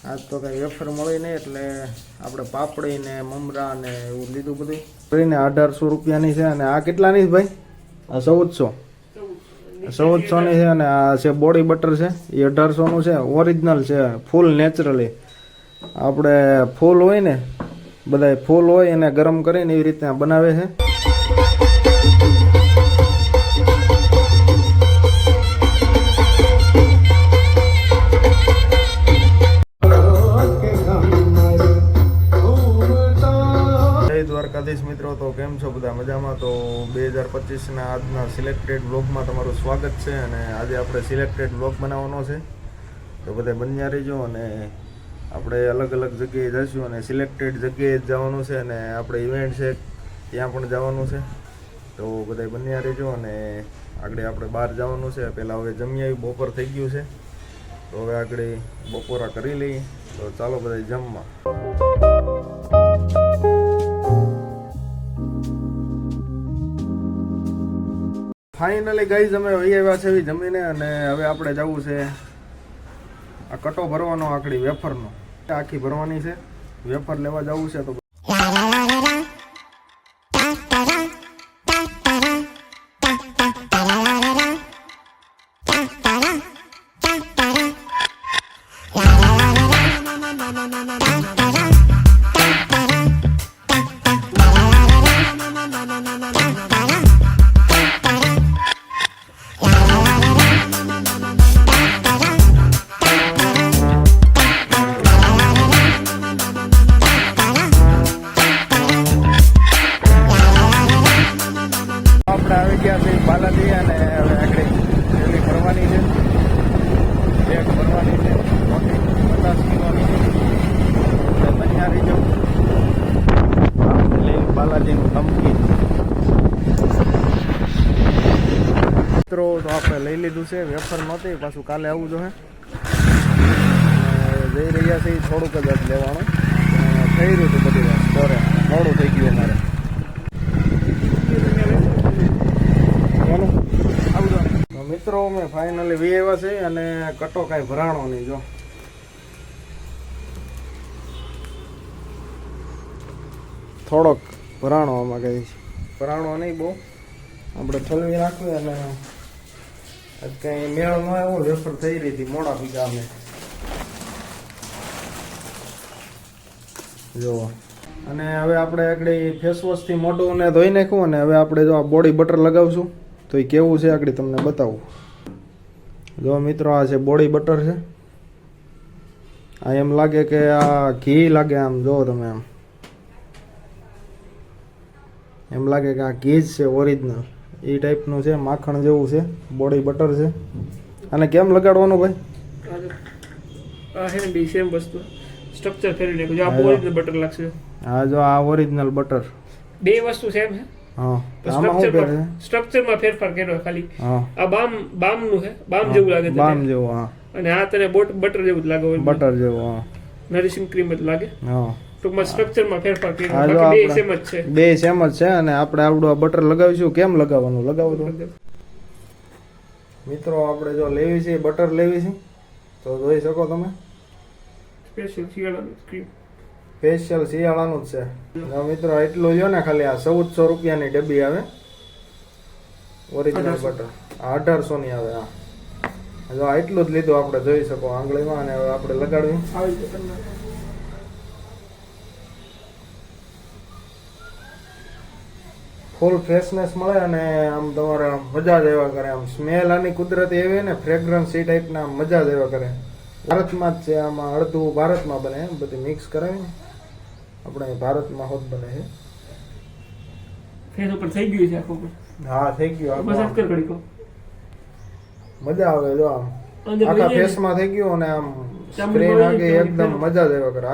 આજ તો કંઈ વેફર મળી નહીં એટલે આપણે પાપડી ને મમરા ને એવું લીધું બધું કરીને 1800 રૂપિયાની છે. અને આ કેટલાની છે ભાઈ? આ 1400ની છે. અને આ છે બોડી બટર છે, એ 1800નું છે. ઓરિજિનલ છે, ફૂલ નેચરલી. આપણે ફૂલ હોય ને, બધા ફૂલ હોય એને ગરમ કરીને એવી રીતના બનાવે છે. દ્વારકાધીશ મિત્રો, તો કેમ છો બધા? મજામાં? તો 2025ના આજના સિલેક્ટેડ વ્લોગમાં તમારું સ્વાગત છે. અને આજે આપણે સિલેક્ટેડ વ્લોગ બનાવવાનો છે, તો બધા બન્યા રહીજો. અને આપણે અલગ અલગ જગ્યાએ જઈશું અને સિલેક્ટેડ જગ્યાએ જ જવાનું છે. અને આપણે ઇવેન્ટ છે ત્યાં પણ જવાનું છે, તો બધા બન્યા રહીજો. અને આગળ આપણે બહાર જવાનું છે. પહેલાં હવે જમી આવી, બપોર થઈ ગયું છે, તો હવે આગળ બપોરા કરી લઈએ. તો ચાલો બધા જમવા. ફાઇનલી ગાઈઝ અમે વહી આવ્યા છે જમીને. અને હવે આપણે જવું છે આ કટો ભરવાનો, આકડી વેફરનો આખી ભરવાની છે. વેફર લેવા જવું છે. તો આવી ગયા છે બાલાજી. અને હવે આગળ થેલી ભરવાની છે, બેગ ભરવાની છે, 50 કિલોની છે. અહીંયા રહી જાઉં બાલાજીનું ધમકી. મિત્રો તો આપણે લઈ લીધું છે. વેફર નહોતી, પાછું કાલે આવવું જોઈએ. જઈ રહ્યા છીએ, થોડુંક જ લેવાનું થઈ રહ્યું હતું. બધી વાત સ્ટોરે મોડું થઈ ગયું અમારે. મિત્રો અમે ફાઇનલી વી આવ્યા છે. અને કટો કાંઈ ભરાણો નહીં. જો થોડોક ભરાણો, આમાં કંઈ ભરાણો નહીં બહુ. આપણે ઠલવી નાખવી. અને કંઈ મેળ ન આવ્યો, વેફર થઈ રહી હતી, મોડા પીગા અમે. જો અને હવે આપણે આગળ ફેસવોશથી મોઢું ને ધોઈ નાખ્યું. અને હવે આપણે જો આ બોડી બટર લગાવશું, તો એ કેવું છે આગળ તમને બતાવું. જો મિત્રો, આ છે બોડી બટર છે. આ એમ લાગે કે આ ઘી લાગે, આમ જો તમે, એમ લાગે કે આ ઘી જ છે, ઓરિજિનલ એ ટાઈપનું છે, માખણ જેવું છે. બોડી બટર છે. અને કેમ લગાડવાનું ભાઈ? આ હે બી સેમ વસ્તુ, સ્ટ્રક્ચર ફેરવી નાખ્યું. જો આ ઓરિજિનલ બટર લાગશે. હા, જો આ ઓરિજિનલ બટર. બે વસ્તુ સેમ છે. હા, આમાં શું કરે? સ્ટ્રક્ચરમાં ફેરફાર કર્યો ખાલી. હા, આ બામનું છે, બામ જેવું લાગે છે. બામ જેવું. હા, અને આ તને બટર જેવું જ લાગે. બટર જેવું. હા, નરિશિંગ ક્રીમ જ લાગે. હા, ટૂંકમાં સ્ટ્રક્ચરમાં ફેરફાર કર્યો. બાકી બે સેમ જ છે. બે સેમ જ છે. અને આપણે આવડું બટર લગાવીશું. કેમ લગાવવાનું? લગાવવું તો મિત્રો આપણે જો લેવી છે બટર લેવી છે, તો જોઈ શકો તમે. સ્પેશિયલ શિયાળાનું ક્રીમ, સ્પેશિયલ શિયાળાનું જ છે. મિત્રો એટલું જો ને, ખાલી આ 1400 રૂપિયાની ડબ્બી આવે ઓરિજિનલ બટર. આ 1800ની આવે. હા, જો આ એટલું જ લીધું આપણે, જોઈ શકો આંગળીમાં. અને હવે આપણે લગાડવી. ફૂલ ફ્રેશનેસ મળે. અને આમ તમારે મજા જ આવ્યા કરે. આમ સ્મેલ આની કુદરતી એવી ને, ફ્રેગ્રન્સ એ ટાઈપના મજા જ આવ્યા કરે. ભારતમાં જ છે. આમાં અડધું ભારતમાં બને, બધી મિક્સ કરાવીને આપણે ભારતમાં હોત બને છે. ફેસ ઉપર થઈ ગયું છે આખું. હા, થઈ ગયું. મસાજ કર ઘડીકો, મજા આવે. જો આમ આખા ફેસમાં થઈ ગયું. અને આમ સ્પ્રે નાખી એકદમ મજા જ આવ્યા કરે.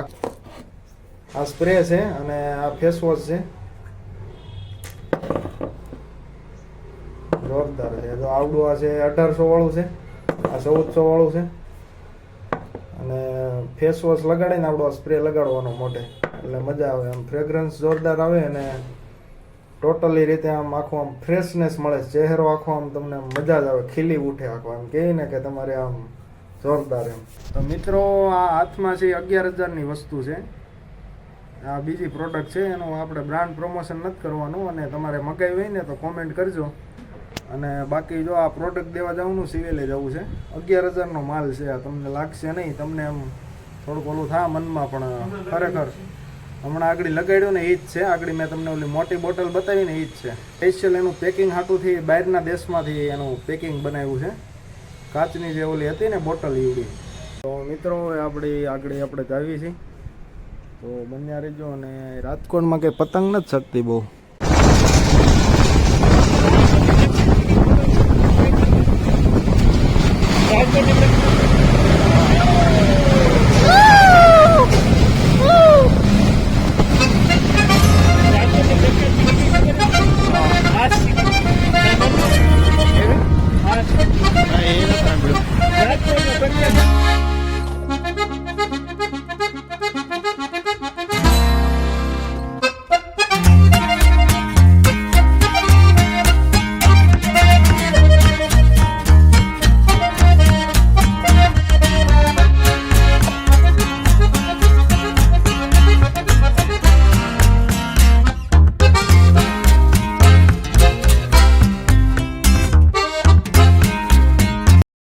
આ સ્પ્રે છે અને આ ફેસ વોશ છે, જોરદાર છે. તો આવડું આ છે 1800 વાળું છે, આ 1400 વાળું છે. અને ફેસ વોશ લગાડીને આપણો સ્પ્રે લગાડવાનો મોઢે, એટલે મજા આવે. આમ ફ્રેગ્રન્સ જોરદાર આવે. અને ટોટલી રીતે આમ આખું આમ ફ્રેશનેસ મળે. ચહેરો આખો આમ તમને મજા જ આવે, ખીલી ઉઠે આખો. આમ કહે ને કે તમારે આમ જોરદાર એમ. તો મિત્રો આ હાથમાં છે 11,000ની વસ્તુ છે. આ બીજી પ્રોડક્ટ છે, એનું આપણે બ્રાન્ડ પ્રમોશન નથી કરવાનું, અને તમારે મગાવી હોય ને તો કોમેન્ટ કરજો. અને બાકી જો આ પ્રોડક્ટ દેવા જવાનું સિવિલે જવું છે. 11,000નો માલ છે. આ તમને લાગશે નહીં, તમને એમ થોડુંક ઓલું થાય મનમાં, પણ ખરેખર હમણાં આગળ લગાડ્યું ને એ જ છે. આગળ મેં તમને ઓલી મોટી બોટલ બતાવી ને એ જ છે. સ્પેશિયલ એનું પેકિંગ હાટુંથી બહારના દેશમાંથી એનું પેકિંગ બનાવ્યું છે. કાચની જે ઓલી હતી ને બોટલ એવડી. તો મિત્રો આપણી આગળ આપણે જાવી છીએ, તો બન્યા રહેજો. અને રાજકોટમાં કંઈ પતંગ નથી શકતી બહુ.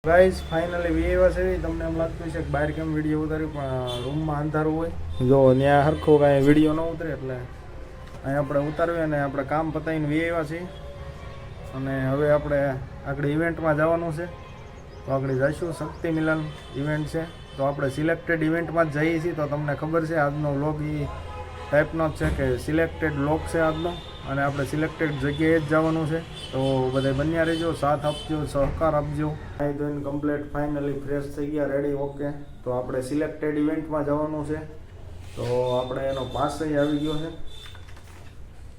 ગાઈઝ ફાઇનલી વી આવ્યા છે. તમને એમ લાગતું છે કે બહાર કેમ વિડીયો ઉતાર્યું, પણ રૂમમાં અંધારું હોય. જો ત્યાં સરખો કાંઈ વિડીયો ન ઉતરે, એટલે અહીં આપણે ઉતાર્યું અને આપણે કામ પતાવીને વી આવ્યા છીએ. અને હવે આપણે આગળ ઇવેન્ટમાં જવાનું છે, તો આગળ જઈશું. શક્તિ મિલન ઇવેન્ટ છે, તો આપણે સિલેક્ટેડ ઇવેન્ટમાં જ જઈએ છીએ. તો તમને ખબર છે આજનો વ્લોગ એ ટાઈપનો જ છે કે સિલેક્ટેડ વ્લોગ છે આજનો, અને આપણે સિલેક્ટેડ જગ્યાએ જ જવાનું છે. તો બધા બન્યા રહેજો, સાથ આપજો, સહકાર આપજો. અહીં ધોઈને કમ્પ્લીટ ફાઇનલી ફ્રેશ થઈ ગયા, રેડી, ઓકે. તો આપણે સિલેક્ટેડ ઇવેન્ટમાં જવાનું છે. તો આપણે એનો પાસ આવી ગયો છે,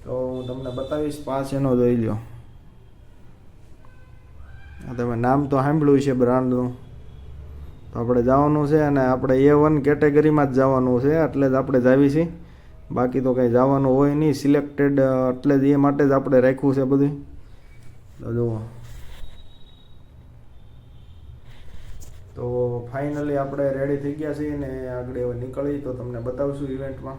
તો હું તમને બતાવીશ. પાસ એનો જોઈ લો. તમે નામ તો સાંભળ્યું છે બ્રાન્ડનું. તો આપણે જવાનું છે, અને આપણે A1 કેટેગરીમાં જ જવાનું છે, એટલે જ આપણે જાવી છીએ. બાકી તો કંઈ જવાનું હોય નહીં. સિલેક્ટેડ એટલે જ એ માટે જ આપણે રાખ્યું છે બધું. તો જુઓ, તો ફાઇનલી આપણે રેડી થઈ ગયા છીએ, ને આગળ હવે નીકળી તો તમને બતાવશું ઇવેન્ટમાં.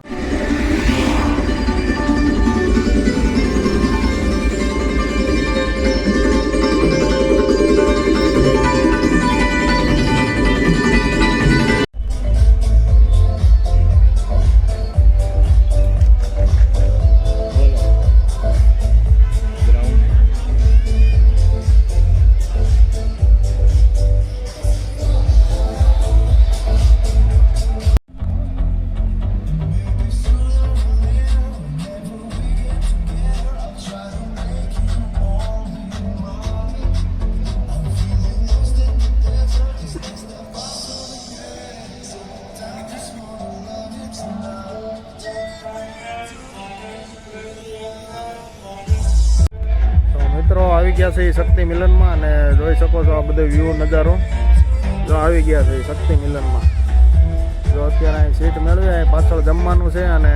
આવી ગયા છે શક્તિ મિલનમાં, અને જોઈ શકો છો આ બધો વ્યૂ નજારો. જો આવી ગયા છે શક્તિ મિલનમાં. જો અત્યારે અહીં સીટ મેળવી, અહીં પાછળ જમવાનું છે, અને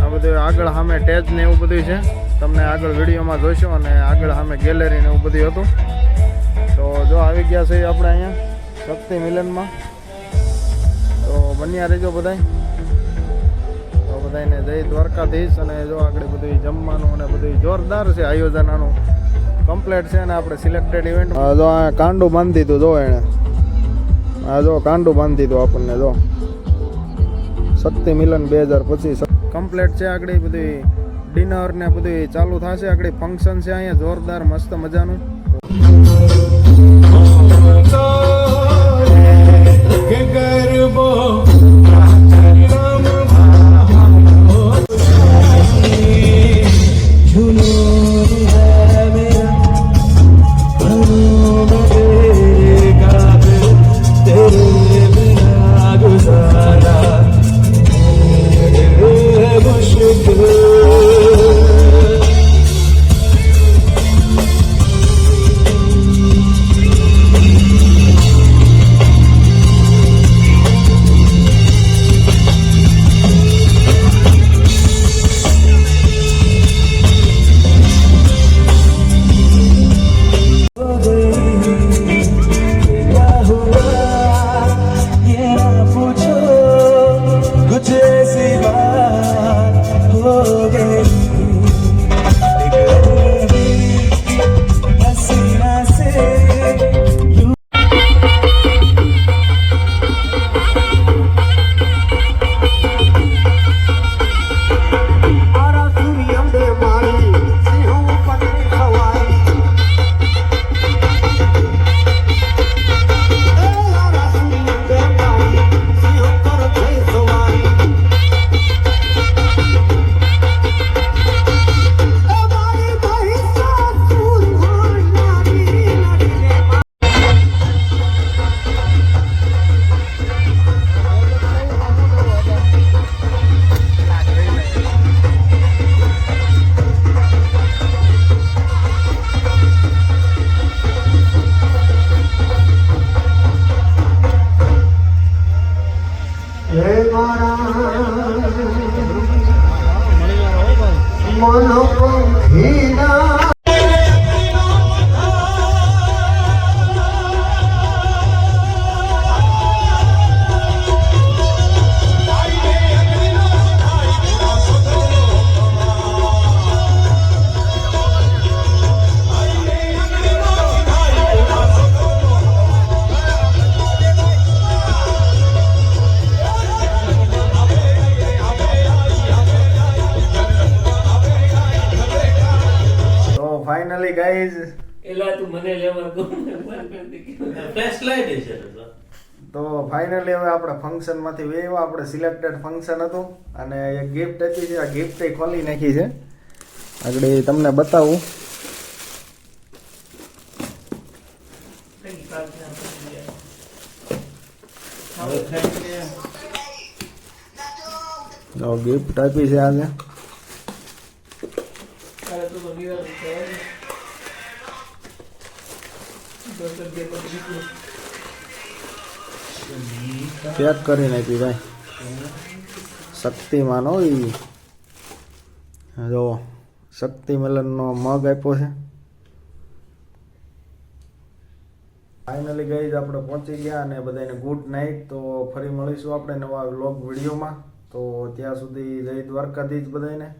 આ બધું આગળ સામે ટેજ ને એવું બધું છે. તમને આગળ વિડીયોમાં જોઈશો, અને આગળ સામે ગેલેરી ને એવું બધું હતું. તો જો આવી ગયા છે આપણે અહીંયા શક્તિ મિલનમાં. તો બન્યા રહેજો બધાય. તો બધાને જય દ્વારકાધીશ. અને જો આગળ બધું જમવાનું અને બધું જોરદાર છે આયોજન આનું. કમ્પ્લીટ છે, ને આપણે સિલેક્ટેડ ઇવેન્ટ. જો આ કાંડું બાંધી દીધું, જો એણે આ જો કાંડું બાંધી દીધું આપણને. જો શક્તિ મિલન 2025 કમ્પ્લીટ છે. આગળ બધી ડિનર ને બધું ચાલુ થશે. આગળ ફંક્શન છે અહીંયા જોરદાર મસ્ત મજાનું. હે મારા મનોપંખીના તો ફાઇનલી ગાઈઝ એલા તું મને લેવા ગો ફ્લેશ લાઈટ છે તો ફાઇનલી હવે આપણે ફંક્શનમાંથી વેવા આપણે સિલેક્ટેડ ફંક્શન હતું અને એક ગિફ્ટ હતી છે. આ ગિફ્ટ ખોલી નાખી છે. આગળ એ તમને બતાવું. તો ગિફ્ટ આપી છે આજે. ચેક કરી નાખી ભાઈ. શક્તિમાન હો ઈ. જો શક્તિ મિલનનો મગ આપ્યો છે. ફાઇનલી ગાઈઝ આપણે પહોંચી ગયા અને બધાને ગુડ નાઇટ. તો ફરી મળીશું આપણે નવા વ્લોગ વિડીયોમાં. તો ત્યાં સુધી જય દ્વારકાધીશ બધાને.